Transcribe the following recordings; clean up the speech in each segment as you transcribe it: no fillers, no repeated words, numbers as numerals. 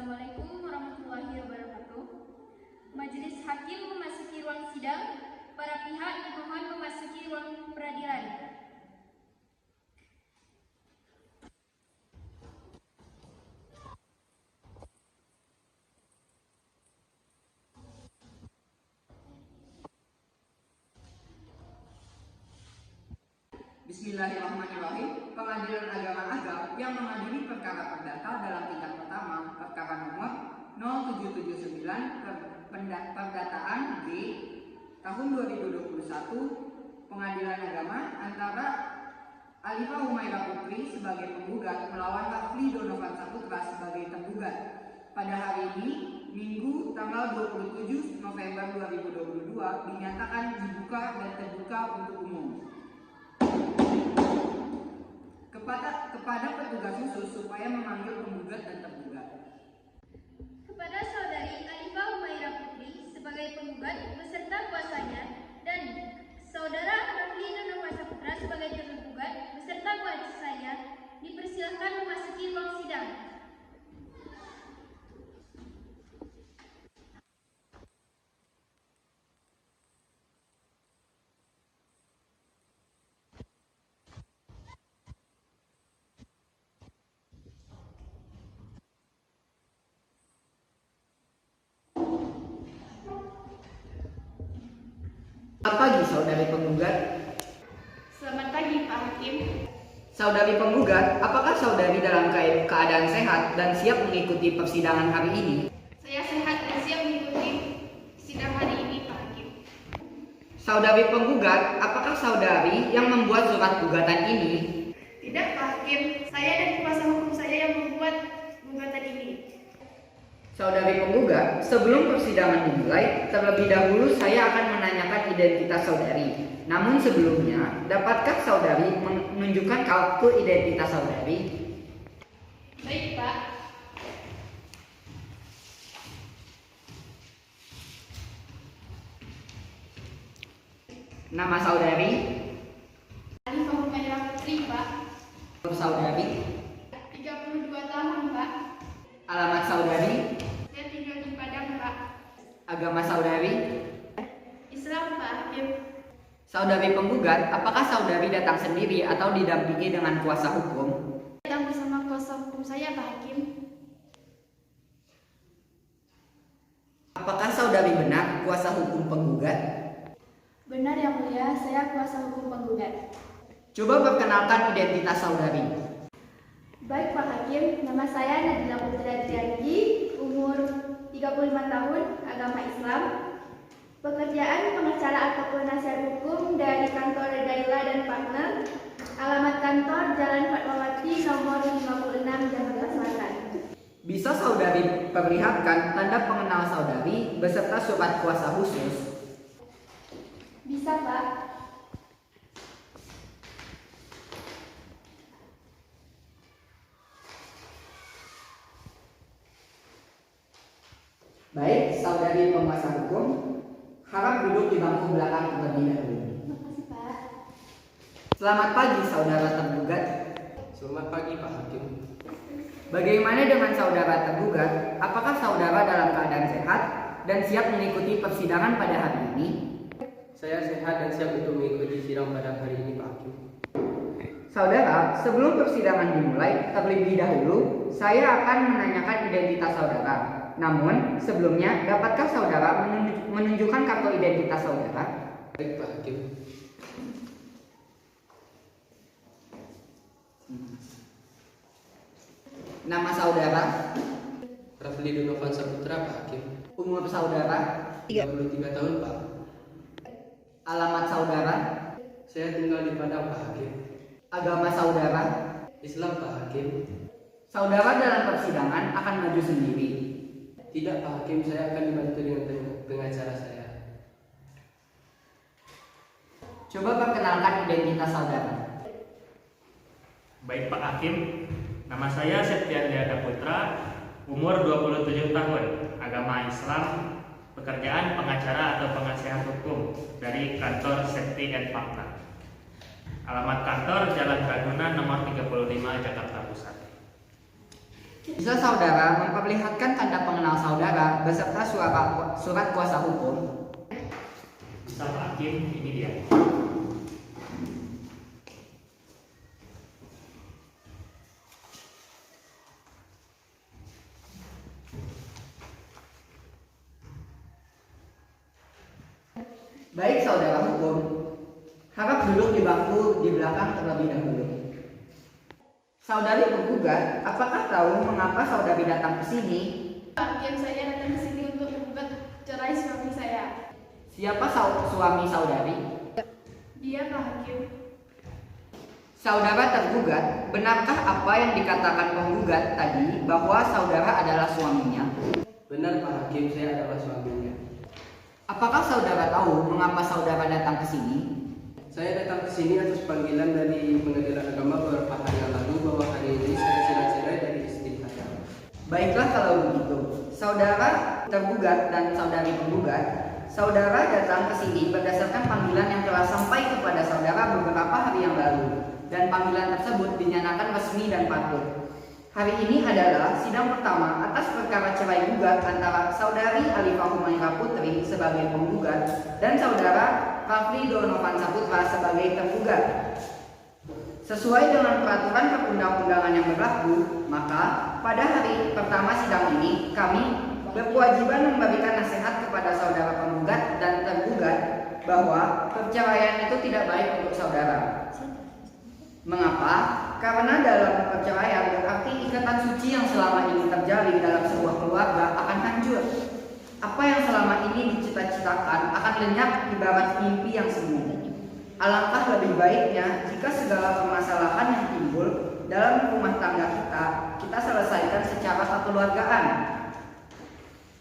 Assalamualaikum warahmatullahi wabarakatuh. Majelis Hakim memasuki ruang sidang. Para pihak dimohon memasuki ruang peradilan. Bismillahirrahmanirrahim. Pengadilan Agama Agam yang mengadili perkara perdata dalam tingkat pertama perkara nomor 0779 perdataan G tahun 2021 Pengadilan Agama antara Alifah Humairah Putri sebagai penggugat melawan Rafli Donovan Saputra sebagai tergugat pada hari ini Minggu tanggal 27 November 2022 dinyatakan dibuka dan terbuka untuk umum. Kepada petugas khusus supaya memanggil penggugat dan tergugat. Kepada saudari Alifah Humairah Putri sebagai penggugat beserta kuasanya dan saudara Rafli Donovan Saputra sebagai tergugat beserta kuasanya dipersilakan memasuki ruang sidang. Selamat pagi, saudari penggugat. Selamat pagi, Pak Hakim. Saudari penggugat, apakah saudari dalam keadaan sehat dan siap mengikuti persidangan hari ini? Saya sehat dan siap mengikuti sidang hari ini, Pak Hakim. Saudari penggugat, apakah saudari yang membuat surat gugatan ini? Tidak, Pak Hakim. Saya dan kuasa hukum saya yang membuat gugatan ini. Saudari penggugat, sebelum persidangan dimulai, terlebih dahulu saya akan menanyakan identitas saudari. Namun sebelumnya, dapatkah saudari menunjukkan kartu identitas saudari? Baik, Pak. Nama saudari? Alifah Humairah Putri, Pak. Umur saudari? 32 tahun, Pak. Alamat saudari? Saya tinggal di Padang, Pak. Agama saudari? Islam, Pak Hakim. Saudari penggugat, apakah saudari datang sendiri atau didampingi dengan kuasa hukum? Datang bersama kuasa hukum saya, Pak Hakim. Apakah saudari benar kuasa hukum penggugat? Benar, Yang Mulia, saya kuasa hukum penggugat. Coba perkenalkan identitas saudari. Baik, Pak Hakim. Nama saya Nadila Putri Trianti, umur 35 tahun, agama Islam. Pekerjaan pengacara atau penasihat hukum dari kantor Daila dan Partner. Alamat kantor Jalan Fatmawati nomor 56 Jakarta Selatan. Bisa saudari perlihatkan tanda pengenal saudari beserta surat kuasa khusus? Bisa, Pak. Baik, saudari penguasa hukum, harap duduk di bangku belakang terlebih dahulu. Terima kasih, Pak. Selamat pagi, saudara tergugat. Selamat pagi, Pak Hakim. Bagaimana dengan saudara tergugat? Apakah saudara dalam keadaan sehat dan siap mengikuti persidangan pada hari ini? Saya sehat dan siap untuk mengikuti sidang pada hari ini, Pak Hakim. Saudara, sebelum persidangan dimulai, terlebih dahulu, saya akan menanyakan identitas saudara. Namun, sebelumnya, dapatkah saudara menunjukkan kartu identitas saudara? Baik, Pak Hakim. Nama saudara? Rafli Donovan Saputra, Pak Hakim. Umur saudara? 33 tahun, Pak. Alamat saudara? Saya tinggal di Padang, Pak Hakim. Agama saudara? Islam, Pak Hakim. Saudara dalam persidangan akan maju sendiri. Tidak, Pak Hakim. Saya akan dibantu dengan pengacara saya. Coba perkenalkan identitas saudara. Baik, Pak Hakim. Nama saya Septian Putra, umur 27 tahun, agama Islam, pekerjaan pengacara atau penasihat hukum dari kantor Safety and Partner. Alamat kantor Jalan Ragunan nomor 35 Jakarta Pusat. Bisa saudara memperlihatkan tanda pengenal saudara beserta surat kuasa hukum? Bisa Pak Hakim, ini dia. Baik saudara hukum, harap duduk di bangku di belakang terlebih dahulu. Saudari penggugat, apakah tahu mengapa saudari datang ke sini? Pak Hakim, saya datang ke sini untuk menggugat cerai suami saya. Siapa suami saudari? Dia Pak Hakim. Saudara tergugat, benarkah apa yang dikatakan penggugat tadi bahwa saudara adalah suaminya? Benar Pak Hakim, saya adalah suaminya. Apakah saudara tahu mengapa saudara datang ke sini? Saya datang ke sini atas panggilan dari Pengadilan Agama beberapa hari yang lalu bahwa hari ini saya sudah cerai dari istri saya. Baiklah kalau begitu, saudara tergugat dan saudari penggugat, saudara datang ke sini berdasarkan panggilan yang telah sampai kepada saudara beberapa hari yang lalu, dan panggilan tersebut dinyatakan resmi dan patut. Hari ini adalah sidang pertama atas perkara cerai gugat antara saudari Alifah Humaira Putri sebagai penggugat dan saudara Rafli Donovan Saputra sebagai tergugat. Sesuai dengan peraturan perundang-undangan yang berlaku, maka pada hari pertama sidang ini kami berkewajiban memberikan nasihat kepada saudara penggugat dan tergugat bahwa perceraian itu tidak baik untuk saudara. Mengapa? Karena dalam perceraian berarti ikatan suci yang selama ini terjalin dalam sebuah keluarga akan hancur. Apa yang selama ini dicita-citakan akan lenyap ibarat mimpi yang semu. Alangkah lebih baiknya jika segala permasalahan yang timbul dalam rumah tangga kita selesaikan secara kekeluargaan.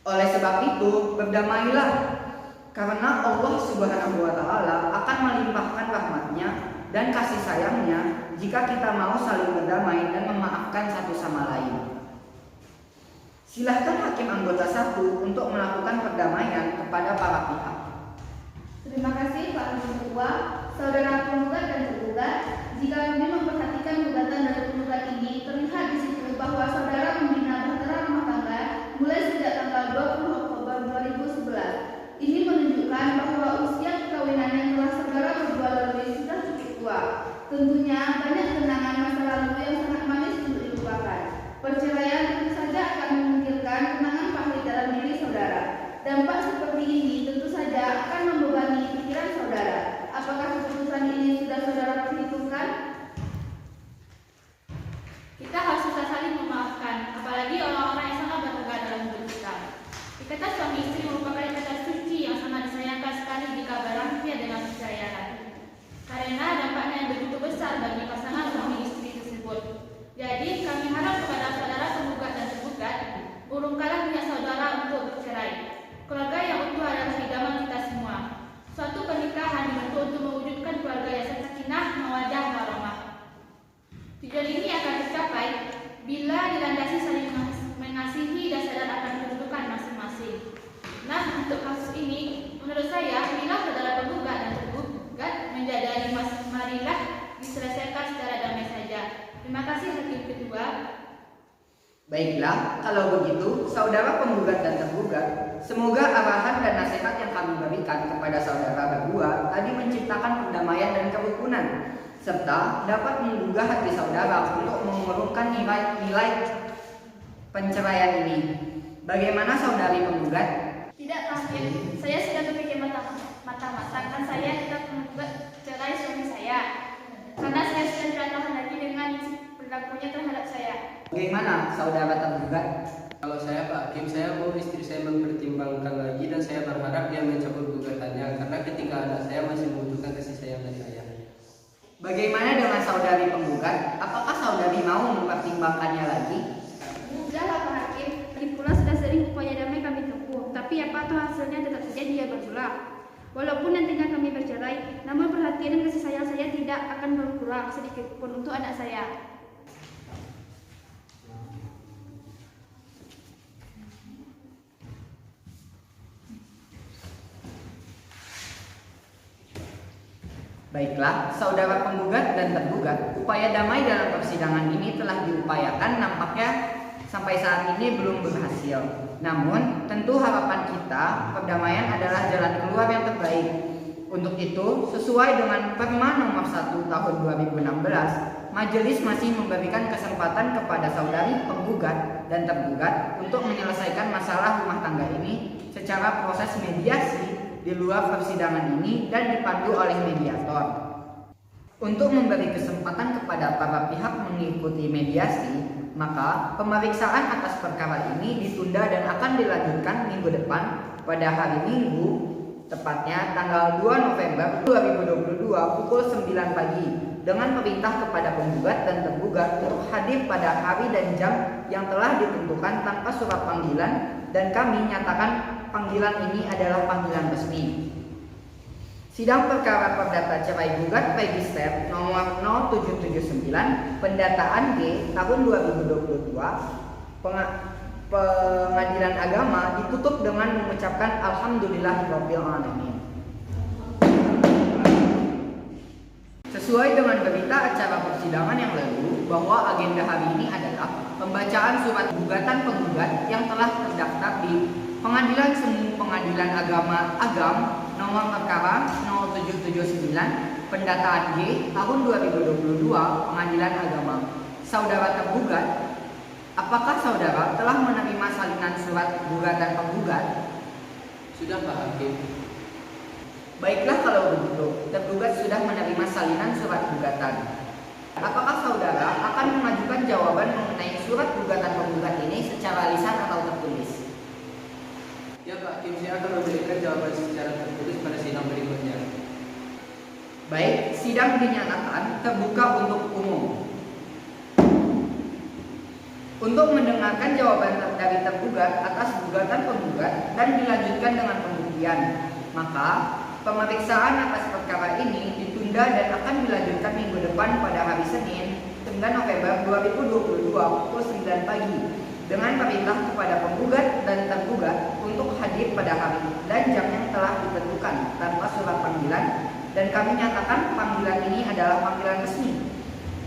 Oleh sebab itu, berdamailah, karena Allah Subhanahu wa Ta'ala akan melimpahkan rahmat-Nya dan kasih sayangnya jika kita mau saling berdamai dan memaafkan satu sama lain. Silahkan hakim anggota 1 untuk melakukan perdamaian kepada para pihak. Terima kasih Pak Hakim Ketua, saudara penggugat dan tergugat. Jika kami memperhatikan gugatan dari penggugat ini, terlihat di situ bahwa saudara membina bahtera rumah tangga mulai sejak tanggal 20 Oktober 2011. Ini menunjukkan bahwa usia perkawinan yang telah saudara berdua lalui sudah cukup tua. Tentunya banyak kenangan masa lalu yang sangat manis untuk dilupakan. Perceraian tentu saja akan memungkinkan kenangan pahit dalam diri saudara. Dampak seperti ini tentu saja akan membebani pikiran saudara. Apakah keputusan ini sudah saudara perhitungkan? Kita harus bisa saling memaafkan, apalagi orang-orang yang sangat berharga dalam hidup kita. Ikatan suami istri merupakan ikatan suci yang sangat disayangkan sekali jika berakhir dengan perceraian. Karena dampaknya yang begitu besar bagi pasangan suami istri tersebut. Jadi kami harap kepada saudara penggugat dan tergugat, urungkanlah niat saudara untuk bercerai. Keluarga yang utuh adalah idaman kita semua. Suatu pernikahan dibentuk untuk mewujudkan keluarga yang sakinah, mawaddah, warahmah. Tujuan ini akan tercapai bila dilandasi saling mengasihi dan sadar akan kedudukan masing-masing. Nah, untuk kasus ini, menurut saya, bila saudara penggugat dan tergugat menjadi marilah diselesaikan secara damai saja. Terima kasih Hakim Ketua. Baiklah, kalau begitu, saudara penggugat dan tergugat, semoga arahan dan nasihat yang kami berikan kepada saudara berdua tadi menciptakan perdamaian dan kerukunan, serta dapat menggugah hati saudara untuk mengurungkan nilai penceraian ini. Bagaimana saudari penggugat? Tidak Pak Hakim, saya sudah berpikir matang-matang. Saya tetap menggugat cerai suami saya. Karena saya sudah tidak tahan lagi dengan perilakunya terhadap saya. Bagaimana saudara tergugat? Kalau saya Pak Hakim, saya mau istri saya mempertimbangkan lagi dan saya berharap dia mencabut gugatannya karena ketika anak saya masih membutuhkan kasih sayang dari ayah. Bagaimana dengan saudari penggugat? Apakah saudari mau mempertimbangkannya lagi? Sudahlah Pak Hakim, lagi pula sudah sering upaya damai kami tempuh. Tapi apa toh hasilnya tetap saja dia bertolak. Walaupun nantinya kami bercerai, namun perhatian dan kasih sayang saya tidak akan berkurang sedikit pun untuk anak saya. Baiklah, saudara penggugat dan tergugat, upaya damai dalam persidangan ini telah diupayakan nampaknya sampai saat ini belum berhasil. Namun, tentu harapan kita, perdamaian adalah jalan keluar yang terbaik. Untuk itu, sesuai dengan Perma nomor 1 tahun 2016, majelis masih memberikan kesempatan kepada saudari penggugat dan tergugat untuk menyelesaikan masalah rumah tangga ini secara proses mediasi di luar persidangan ini dan dipandu oleh mediator. Untuk memberi kesempatan kepada para pihak mengikuti mediasi, maka pemeriksaan atas perkara ini ditunda dan akan dilanjutkan minggu depan pada hari Minggu, tepatnya tanggal 2 November 2022 pukul 9 pagi dengan perintah kepada penggugat dan tergugat untuk hadir pada hari dan jam yang telah ditentukan tanpa surat panggilan, dan kami nyatakan panggilan ini adalah panggilan resmi. Sidang perkara perdata cerai gugat register nomor 0779 pendataan G tahun 2022 Pengadilan Agama ditutup dengan mengucapkan Alhamdulillahirabbil alamin. Sesuai dengan berita acara persidangan yang lalu bahwa agenda hari ini adalah pembacaan surat gugatan penggugat yang telah terdaftar di Pengadilan Semu Pengadilan Agama Agam nomor perkara 0779 pendataan G tahun 2022 Pengadilan Agama. Saudara tergugat, apakah saudara telah menerima salinan surat gugatan penggugat? Sudah Pak Hakim. Baiklah kalau begitu, tergugat sudah menerima salinan surat gugatan. Apakah saudara akan mengajukan jawaban mengenai surat gugatan penggugat ini secara lisan atau tertulis? Ya Pak Hakim, saya akan memberikan jawaban secara tertulis pada sidang berikutnya. Baik, sidang dinyatakan terbuka untuk umum. Untuk mendengarkan jawaban dari tergugat atas gugatan penggugat dan dilanjutkan dengan pembuktian, maka pemeriksaan atas perkara ini ditunda dan akan dilanjutkan minggu depan pada hari Senin 9 November 2022 pukul 9 pagi dengan perintah kepada penggugat dan tergugat untuk hadir pada hari dan jam yang telah ditentukan tanpa surat panggilan, dan kami nyatakan panggilan ini adalah panggilan resmi,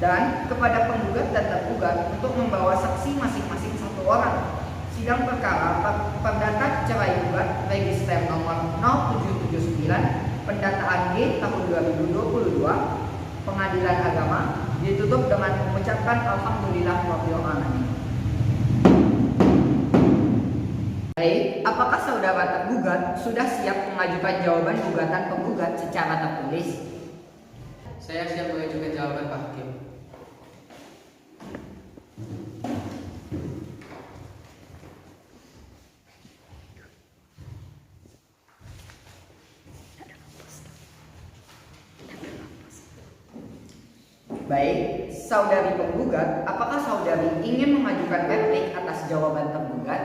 dan kepada penggugat dan tergugat untuk membawa saksi masing-masing satu orang. Sidang perkara perdata cerai gugat register nomor 0779 pendataan G tahun 2022 Pengadilan Agama ditutup dengan mengucapkan Alhamdulillahirabbil alamin. Baik, apakah saudara tergugat sudah siap mengajukan jawaban gugatan penggugat secara tertulis? Saya siap mengajukan jawaban Pak Hakim. Baik, saudari penggugat, apakah saudari ingin mengajukan replik atas jawaban tergugat?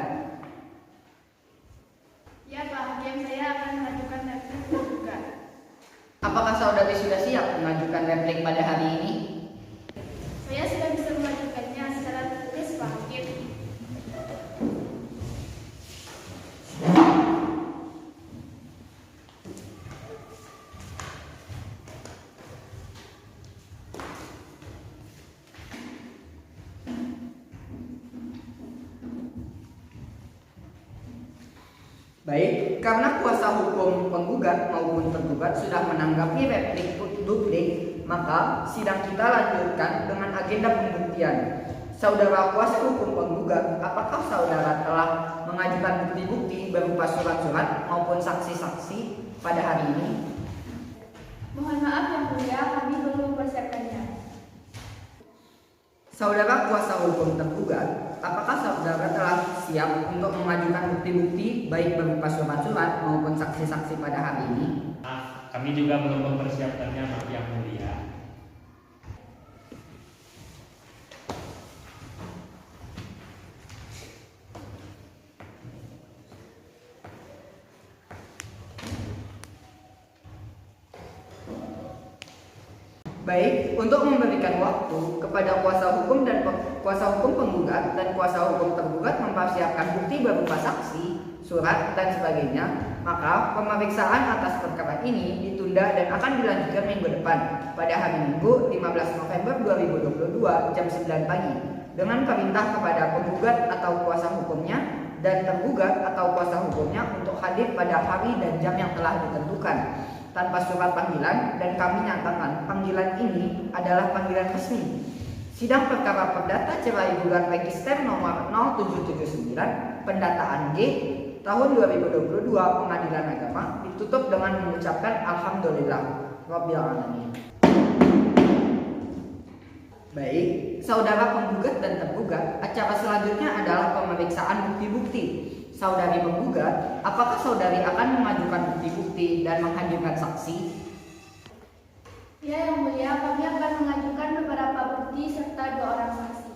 Ya Pak Hakim, saya akan mengajukan replik tergugat. Apakah saudari sudah siap mengajukan replik pada hari ini? Saya sudah bisa mengajukannya secara tertulis Pak Hakim. Baik, karena kuasa hukum penggugat maupun tergugat sudah menanggapi replik duplik, maka sidang kita lanjutkan dengan agenda pembuktian. Saudara kuasa hukum penggugat, apakah saudara telah mengajukan bukti-bukti berupa surat-surat maupun saksi-saksi pada hari ini? Mohon maaf Yang Mulia, kami belum mempersiapkannya. Saudara kuasa hukum tergugat, apakah saudara telah siap untuk mengajukan bukti-bukti baik berupa surat-surat maupun saksi-saksi pada hari ini? Kami juga belum mempersiapkannya, maaf Yang Mulia. Baik, untuk memberikan waktu kepada kuasa hukum dan kuasa hukum penggugat dan kuasa hukum tergugat mempersiapkan bukti berupa saksi, surat, dan sebagainya, maka pemeriksaan atas perkara ini ditunda dan akan dilanjutkan minggu depan pada hari Minggu 15 November 2022 jam 9 pagi dengan perintah kepada penggugat atau kuasa hukumnya dan tergugat atau kuasa hukumnya untuk hadir pada hari dan jam yang telah ditentukan tanpa surat panggilan, dan kami nyatakan panggilan ini adalah panggilan resmi. Sidang perkara perdata cerai gugat register nomor 0779 pendataan G tahun 2022 Pengadilan Agama ditutup dengan mengucapkan Alhamdulillah Rabbil Alamin. Baik, saudara penggugat dan tergugat, acara selanjutnya adalah pemeriksaan bukti-bukti. Saudari penggugat, apakah saudari akan mengajukan bukti-bukti dan menghadirkan saksi? Ya, Yang Mulia, kami akan mengajukan beberapa bukti serta 2 orang saksi.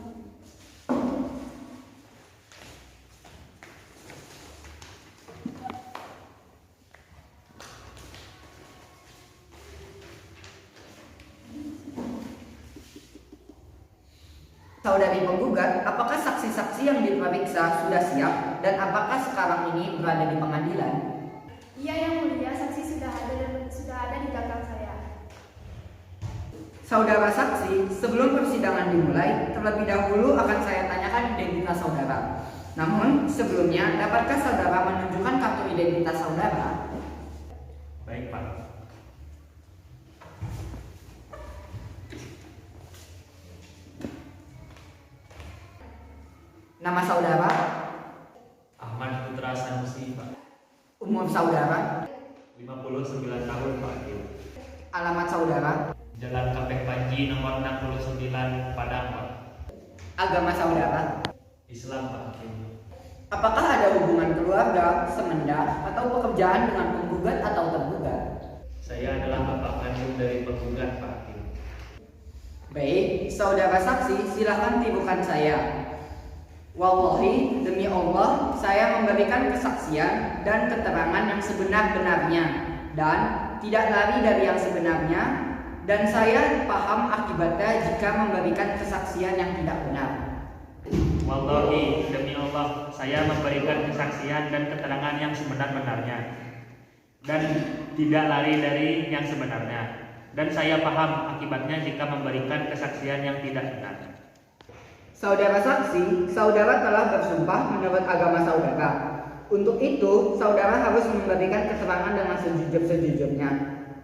Saudari penggugat, apakah saksi-saksi yang diperiksa sudah siap dan apakah sekarang ini berada di pengadilan? Iya, Yang Mulia, saksi sudah ada di belakang saya. Saudara saksi, sebelum persidangan dimulai, terlebih dahulu akan saya tanyakan identitas saudara. Namun, sebelumnya, dapatkah saudara menunjukkan kartu identitas saudara? Baik, Pak. Nama saudara, Ahmad Putra Sanusi, Pak. umur saudara, 59 tahun, Pak Hakim. alamat saudara, Jalan Kapek Panji nomor 69 Padang, Pak. agama saudara. Islam, Pak Hakim. Apakah ada hubungan keluarga, semenda, atau pekerjaan dengan penggugat atau tergugat? Saya adalah bapak kandung dari penggugat, Pak Hakim. Baik, saudara saksi, silakan tirukan saya. Wallahi, demi Allah, saya memberikan kesaksian dan keterangan yang sebenar-benarnya dan tidak lari dari yang sebenarnya, dan saya paham akibatnya jika memberikan kesaksian yang tidak benar. Wallahi, demi Allah, saya memberikan kesaksian dan keterangan yang sebenar-benarnya dan tidak lari dari yang sebenarnya, dan saya paham akibatnya jika memberikan kesaksian yang tidak benar. Saudara saksi, saudara telah bersumpah menurut agama saudara. Untuk itu, saudara harus memberikan keterangan dengan sejujur-sejujurnya.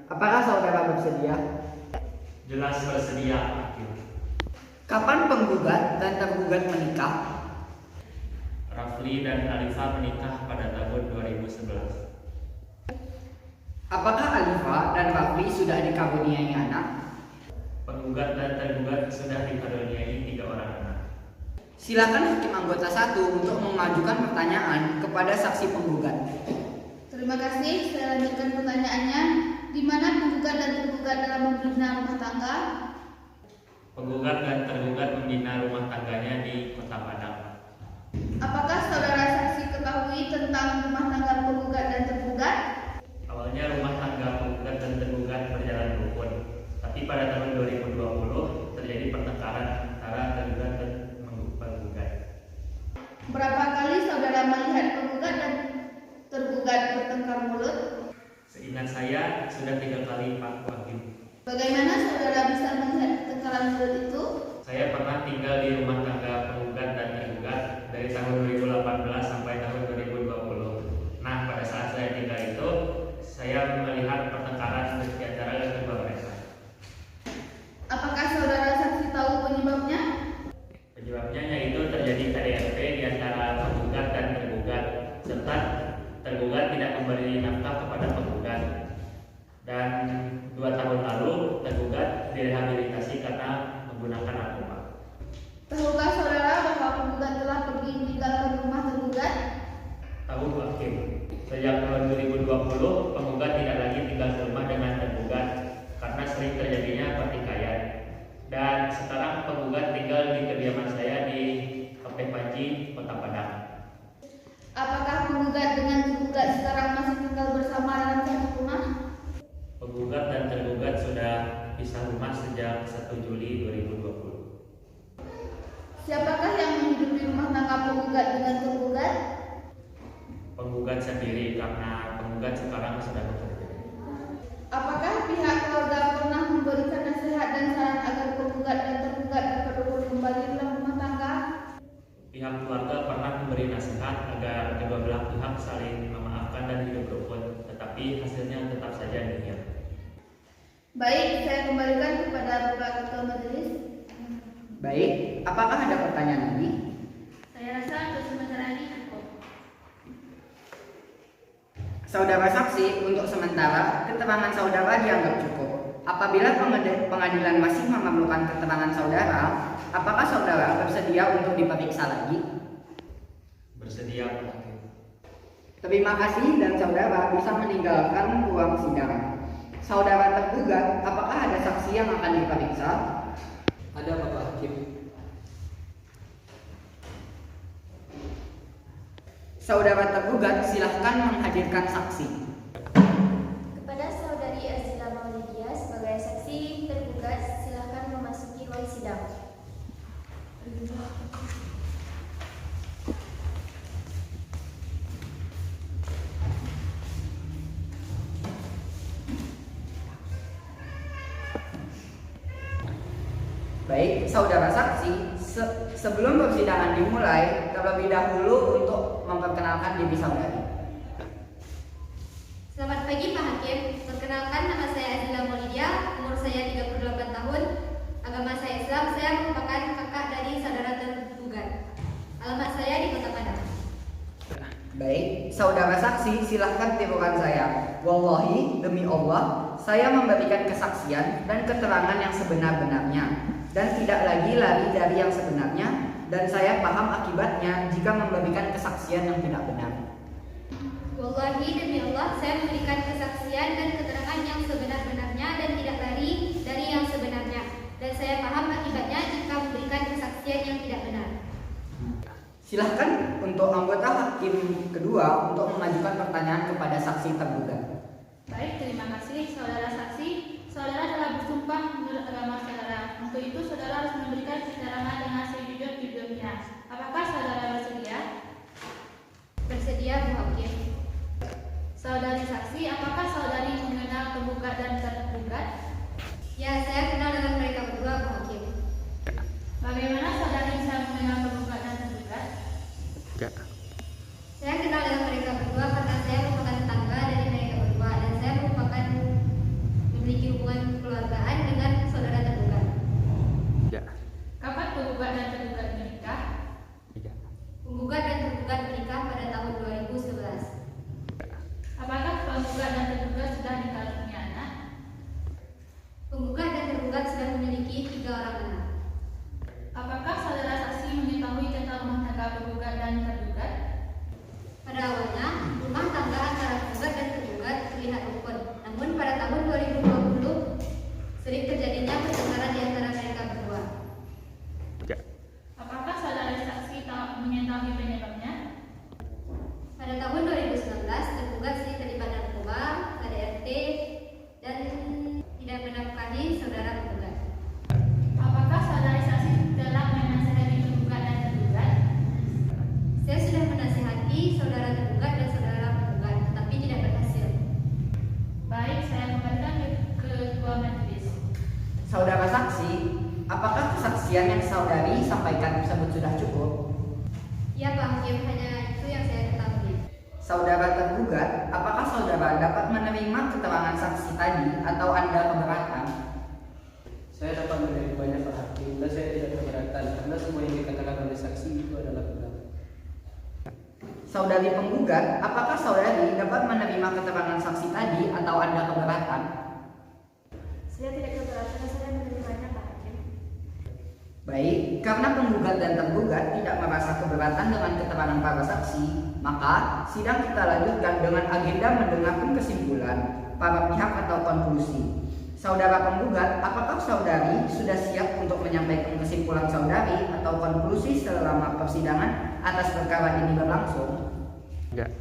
Apakah saudara bersedia? Jelas bersedia, Pak Hakim. Kapan penggugat dan tergugat menikah? Rafli dan Alifa menikah pada tahun 2011. Apakah Alifa dan Rafli sudah dikaruniai anak? Penggugat dan tergugat sudah dikaruniai 3 orang anak. Silakan hakim anggota 1 untuk mengajukan pertanyaan kepada saksi penggugat. Terima kasih. Saya lanjutkan pertanyaannya. Di mana penggugat dan tergugat dalam membina rumah tangga? Penggugat dan tergugat membina rumah tangganya di Kota Padang. Apakah saudara saksi ketahui tentang rumah tangga penggugat dan tergugat? Awalnya rumah tangga penggugat dan tergugat berjalan rukun, tapi pada tahun 2020 terjadi pertengkaran antara tergugat dan penggugat. Berapa kali saudara melihat penggugat dan tergugat bertengkar mulut? Seingat saya sudah 3 kali, Pak Hakim. Bagaimana saudara bisa melihat pertengkaran mulut itu? Saya pernah tinggal di rumah tangga penggugat dan tergugat dari tahun 2018 sampai tahun 2020. Nah, pada saat saya tinggal itu, saya melihat pertengkaran di antara kedua mereka. Apakah saudara saksi tahu penyebabnya? Penyebabnya yaitu terjadi KDRT di antara penggugat dan tergugat, serta tergugat tidak memberi nafkah kepada penggugat. Dan 2 tahun lalu tergugat direhabilitasi karena menggunakan narkoba. Tahukah saudara bahwa penggugat telah pergi meninggalkan rumah tergugat? Tahu, Pak Hakim. Sejak tahun 2020, penggugat tidak lagi tinggal serumah dengan tergugat karena sering terjadinya pertikaian. Dan sekarang penggugat tinggal di kediaman saya di Kapek Panji, Kota Padang. Apakah penggugat dengan tergugat sekarang masih tinggal bersama dalam satu rumah? Penggugat dan tergugat sudah pisah rumah sejak 1 Juli 2020. Siapakah yang menghidupi rumah tangga penggugat dengan tergugat? Penggugat sendiri karena penggugat sekarang sedang bekerja. Apakah pihak keluarga pernah memberikan nasihat dan saran agar penggugat dan tergugat dapat rukun kembali dalam rumah tangga? saja nihil. Baik, saya kembalikan kepada Bapak Ketua Majelis. Baik, apakah ada pertanyaan lagi? Saya rasa untuk sementara ini cukup. Saudara saksi, untuk sementara keterangan saudara dianggap cukup. Apabila pengadilan masih memerlukan keterangan saudara, apakah saudara bersedia untuk diperiksa lagi? Bersedia, Pak Hakim. Terima kasih dan saudara bisa meninggalkan ruang sidang. Saudara tergugat, apakah ada saksi yang akan diperiksa? Ada Bapak Hakim. Saudara tergugat, silahkan menghadirkan saksi. Kepada Saudari Azila Maulidia sebagai saksi tergugat, silakan memasuki ruang sidang. Baik, saudara saksi, sebelum persidangan dimulai, terlebih dahulu untuk memperkenalkan diri saudari. Selamat pagi Pak Hakim, perkenalkan nama saya Azila Maulidia, umur saya 38 tahun, agama saya Islam, saya merupakan kakak dari saudara tergugat. Alamat saya di Kota Padang. Baik, saudara saksi, silahkan tirukan saya. Wallahi, demi Allah, saya memberikan kesaksian dan keterangan yang sebenar-benarnya, dan tidak lagi lari dari yang sebenarnya, dan saya paham akibatnya jika memberikan kesaksian yang tidak benar. Wallahi demi Allah, saya memberikan kesaksian dan keterangan yang sebenar-benarnya dan tidak lari dari yang sebenarnya, dan saya paham akibatnya jika memberikan kesaksian yang tidak benar. Silahkan untuk anggota hakim kedua untuk mengajukan pertanyaan kepada saksi tergugat. Baik, terima kasih saudara saksi. Saudara telah bersumpah menurut agama saudara. Untuk itu saudara harus memberikan keterangan dengan sejujur-jujurnya. Apakah saudara bersedia? Bersedia Bu Hakim. Saudari saksi, apakah saudari mengenal penggugat dan tergugat? Ya, saya kenal dengan mereka berdua Bu Hakim. Bagaimana saudari bisa mengenal penggugat dan tergugat? Saya kenal dengan mereka berdua karena saya merupakan tetangga dari mereka berdua, dan saya merupakan memiliki hubungan kekeluargaan dengan saudara tergugat. Kapan penggugat dan tergugat menikah? Penggugat dan tergugat menikah pada tahun 2011. Apakah penggugat dan tergugat sudah nikah dan punya anak? Penggugat dan tergugat sudah memiliki 3 orang anak. Apakah saudara saksi mengetahui tentang rumah tangga penggugat dan tergugat? Pada awalnya, rumah tangga antara penggugat dan tergugat terlihat rukun. Namun pada tahun 2020, sering terjadinya pertengkaran di antara mereka berdua. Apakah saudara saksi mengetahui penyebabnya? Pada tahun 2019, tergugat sering terlibat narkoba, KDRT, dan tidak menafkahi saudara penggugat. Apakah saudara saksi telah menasihati penggugat dan tergugat? Saya sudah menasihati saudara tergugat dan saudara penggugat, tetapi tidak berhasil. Baik, saya kembalikan ke ketua majelis. Saudara saksi, apakah kesaksian yang saudari sampaikan tersebut sudah cukup? Ya Pak Hakim, hanya itu yang saya ketahui. Saudara tergugat, apakah saudara dapat menerima keterangan saksi tadi atau Anda keberatan? Saya dapat menerimanya Pak Hakim dan saya tidak keberatan karena semua yang dikatakan oleh saksi itu adalah benar. Saudari penggugat, apakah saudari dapat menerima keterangan saksi tadi atau Anda keberatan? Saya tidak keberatan, saya menerimanya Pak Hakim. Baik, karena penggugat dan tergugat tidak merasa keberatan dengan keterangan para saksi, maka sidang kita lanjutkan dengan agenda mendengarkan kesimpulan para pihak atau konklusi. Saudara penggugat, apakah saudari sudah siap untuk menyampaikan kesimpulan saudari atau konklusi selama persidangan atas perkara ini berlangsung? Enggak.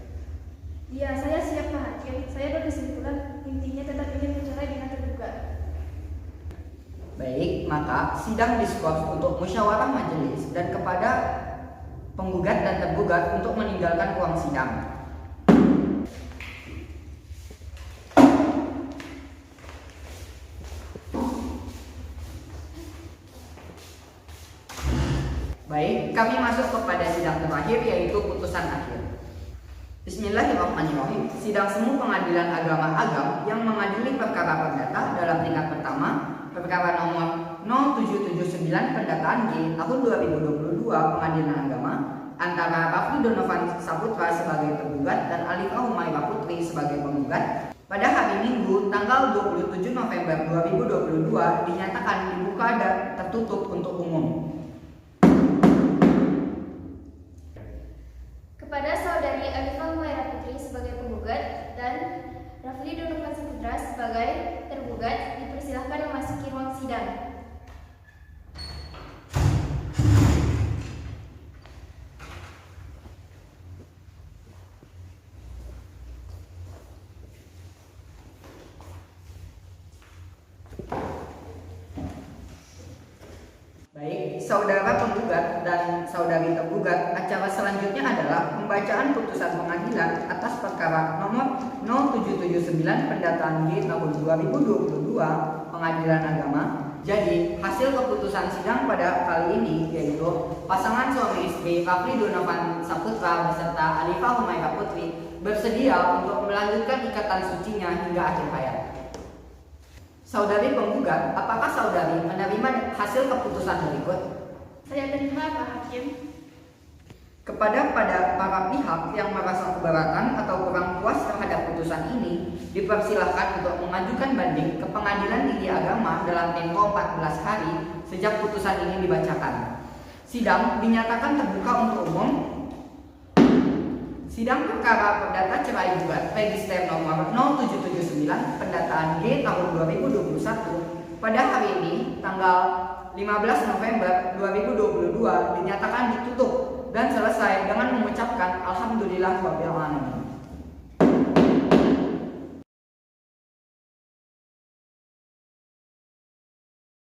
Ya, saya siap Pak Hakim. Saya berkesimpulan intinya tetap ingin bercerai dengan tergugat. Baik, maka sidang diskors untuk musyawarah majelis dan kepada penggugat dan tergugat untuk meninggalkan ruang sidang. Baik, kami masuk kepada sidang terakhir yaitu putusan akhir. Bismillahirrahmanirrahim. Sidang semu Pengadilan Agama Agam yang mengadili perkara perdata dalam tingkat pertama, perkara nomor 0779 pendataan G tahun 2022 Pengadilan Agama antara Rafli Donovan Saputra sebagai tergugat dan Alifah Humairah Putri sebagai penggugat pada hari Minggu tanggal 27 November 2022 dinyatakan dibuka dan tertutup untuk umum. Kepada Saudari Alifah Humairah Putri sebagai penggugat dan Rafli Donovan Saputra sebagai tergugat dipersilahkan memasuki ruang sidang. Baik, saudara penggugat dan saudari tergugat, acara selanjutnya adalah pembacaan putusan pengadilan atas perkara nomor 0779 pendataan G tahun 2022 Pengadilan Agama. Jadi, hasil keputusan sidang pada kali ini yaitu pasangan suami istri Rafli Donovan Saputra beserta Alifah Humairah Putri bersedia untuk melanjutkan ikatan sucinya hingga akhir hayat. Saudari penggugat, apakah saudari menerima hasil keputusan berikut? Saya terima, Pak Hakim. Kepada para pihak yang merasa keberatan atau kurang puas terhadap putusan ini, dipersilahkan untuk mengajukan banding ke Pengadilan Tinggi Agama dalam tempo 14 hari sejak putusan ini dibacakan. Sidang dinyatakan terbuka untuk umum. Sidang perkara perdata cerai gugat register nomor 0779 pendataan G tahun 2021 pada hari ini tanggal 15 November 2022 dinyatakan ditutup dan selesai dengan mengucapkan Alhamdulillah Rabbil Alamin.